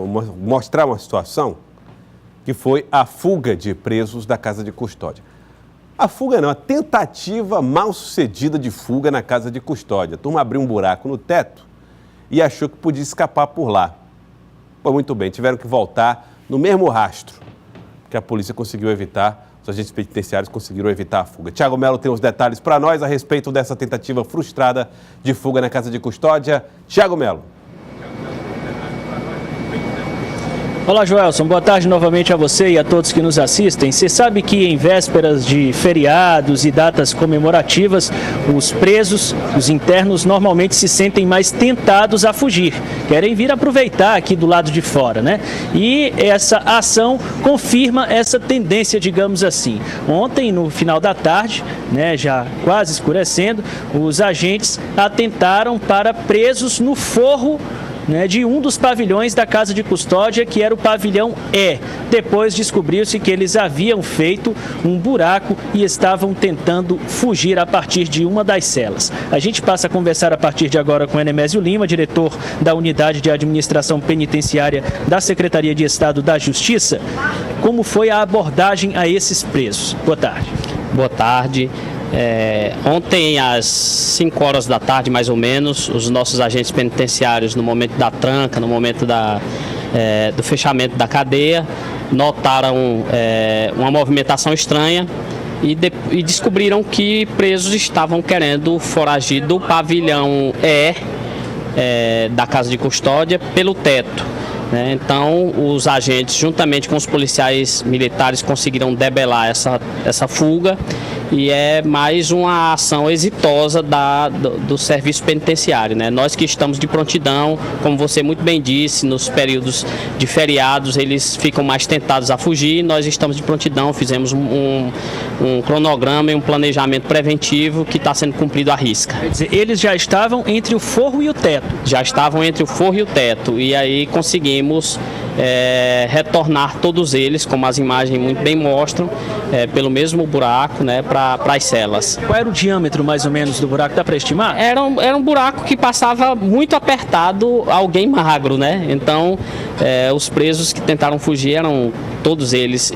mostrar uma situação que foi a fuga de presos da casa de custódia. A fuga não, a tentativa mal sucedida de fuga na casa de custódia. A turma abriu um buraco no teto e achou que podia escapar por lá. Pô, muito bem, tiveram que voltar no mesmo rastro que a polícia conseguiu evitar, os agentes penitenciários conseguiram evitar a fuga. Tiago Melo tem os detalhes para nós a respeito dessa tentativa frustrada de fuga na casa de custódia. Tiago Melo. Olá, Joelson. Boa tarde novamente a você e a todos que nos assistem. Você sabe que em vésperas de feriados e datas comemorativas, os presos, os internos, normalmente se sentem mais tentados a fugir. Querem vir aproveitar aqui do lado de fora, né? E essa ação confirma essa tendência, digamos assim. Ontem, no final da tarde, né, já quase escurecendo, os agentes atentaram para presos no forro, né, de um dos pavilhões da casa de custódia, que era o pavilhão E. Depois descobriu-se que eles haviam feito um buraco e estavam tentando fugir a partir de uma das celas. A gente passa a conversar a partir de agora com Enemésio Lima, diretor da Unidade de Administração Penitenciária da Secretaria de Estado da Justiça. Como foi a abordagem a esses presos? Boa tarde. Boa tarde. Ontem, às 5 horas da tarde, mais ou menos, os nossos agentes penitenciários, no momento da tranca, no momento do fechamento da cadeia, notaram uma movimentação estranha e descobriram que presos estavam querendo foragir do pavilhão E da casa de custódia pelo teto. Então, os agentes, juntamente com os policiais militares, conseguiram debelar essa fuga, e é mais uma ação exitosa do serviço penitenciário, né? Nós que estamos de prontidão, como você muito bem disse, nos períodos de feriados eles ficam mais tentados a fugir. Nós estamos de prontidão, fizemos um cronograma e um planejamento preventivo que está sendo cumprido à risca. Quer dizer, eles já estavam entre o forro e o teto? Já estavam entre o forro e o teto, e aí conseguimos retornar todos eles, como as imagens muito bem mostram, pelo mesmo buraco, né, para as celas. Qual era o diâmetro mais ou menos do buraco? Dá para estimar? Era um buraco que passava muito apertado alguém magro, né? Então, os presos que tentaram fugir eram todos eles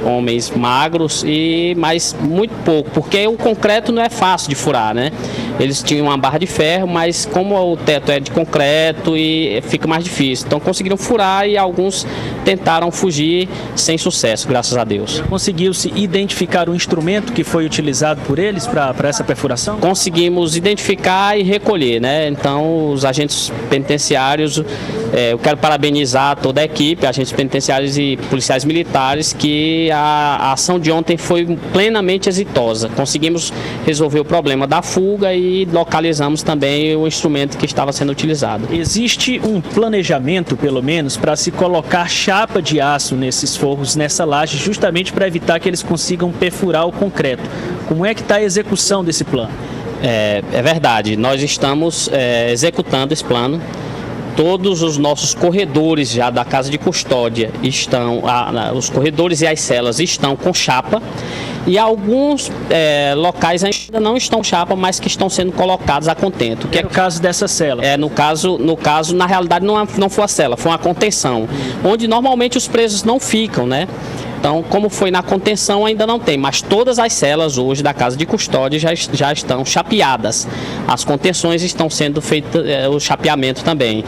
homens magros, mas muito pouco, porque o concreto não é fácil de furar, né? Eles tinham uma barra de ferro, mas como o teto é de concreto e fica mais difícil, então conseguiram furar e alguns tentaram fugir sem sucesso, graças a Deus. Conseguiu-se identificar o instrumento que foi utilizado por eles para essa perfuração? Conseguimos identificar e recolher, né? Então, os agentes penitenciários, eu quero parabenizar toda a equipe, agentes penitenciários e policiais militares, que a ação de ontem foi plenamente exitosa. Conseguimos resolver o problema da fuga e localizamos também o instrumento que estava sendo utilizado. Existe um planejamento, pelo menos, para se colocar chapa de aço nesses forros, nessa laje, justamente para evitar que eles consigam perfurar o concreto. Como é que está a execução desse plano? É verdade, nós estamos executando esse plano. Todos os nossos corredores já da casa de custódia estão, os corredores e as celas estão com chapa, e alguns locais ainda não estão chapa, mas que estão sendo colocados a contento. Que é o caso dessa cela? No caso, na realidade não foi a cela, foi uma contenção, onde normalmente os presos não ficam, né? Então, como foi na contenção, ainda não tem, mas todas as celas hoje da casa de custódia já estão chapeadas. As contenções estão sendo feitas, o chapeamento também.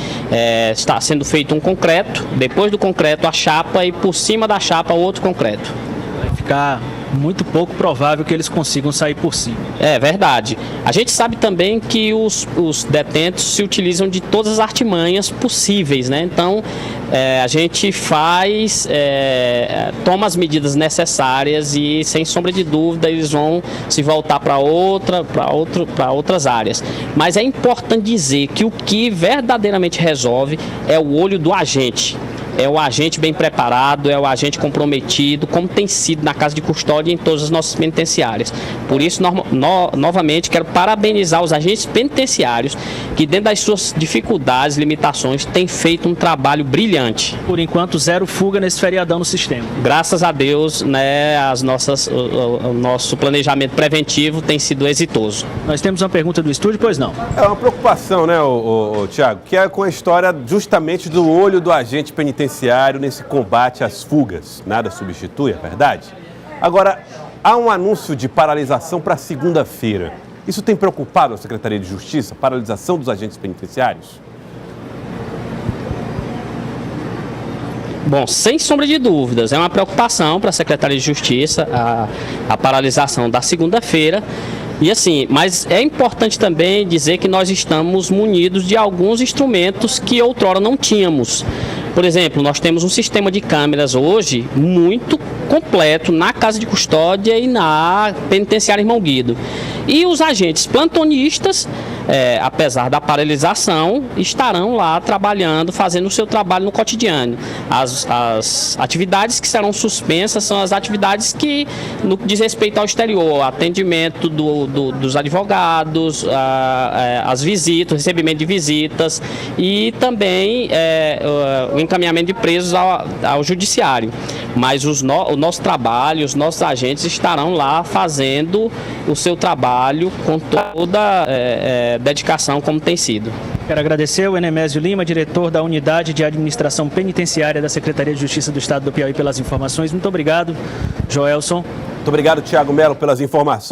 Está sendo feito um concreto, depois do concreto a chapa e por cima da chapa outro concreto. Vai ficar muito pouco provável que eles consigam sair por cima. É verdade. A gente sabe também que os detentos se utilizam de todas as artimanhas possíveis, né? Então, a gente toma as medidas necessárias e, sem sombra de dúvida, eles vão se voltar para outras áreas. Mas é importante dizer que o que verdadeiramente resolve é o olho do agente. É o agente bem preparado, é o agente comprometido, como tem sido na casa de custódia e em todas as nossas penitenciárias. Por isso, novamente, quero parabenizar os agentes penitenciários que dentro das suas dificuldades, limitações, tem feito um trabalho brilhante. Por enquanto, zero fuga nesse feriadão no sistema. Graças a Deus, né, o nosso planejamento preventivo tem sido exitoso. Nós temos uma pergunta do estúdio, pois não? É uma preocupação, né, Tiago, que é com a história justamente do olho do agente penitenciário nesse combate às fugas. Nada substitui, é verdade? Agora, há um anúncio de paralisação para segunda-feira. Isso tem preocupado a Secretaria de Justiça, a paralisação dos agentes penitenciários? Bom, sem sombra de dúvidas, é uma preocupação para a Secretaria de Justiça a paralisação da segunda-feira. E assim, mas é importante também dizer que nós estamos munidos de alguns instrumentos que outrora não tínhamos. Por exemplo, nós temos um sistema de câmeras hoje muito completo na casa de custódia e na penitenciária Irmão Guido. E os agentes plantonistas, apesar da paralisação, estarão lá trabalhando, fazendo o seu trabalho no cotidiano. As atividades que serão suspensas são as atividades que no que diz respeito ao exterior, atendimento dos advogados, as visitas, o recebimento de visitas e também o encaminhamento de presos ao judiciário. Mas o nosso trabalho, os nossos agentes estarão lá fazendo o seu trabalho com toda dedicação como tem sido. Quero agradecer o Enemésio Lima, diretor da Unidade de Administração Penitenciária da Secretaria de Justiça do Estado do Piauí, pelas informações. Muito obrigado, Joelson. Muito obrigado, Tiago Melo, pelas informações.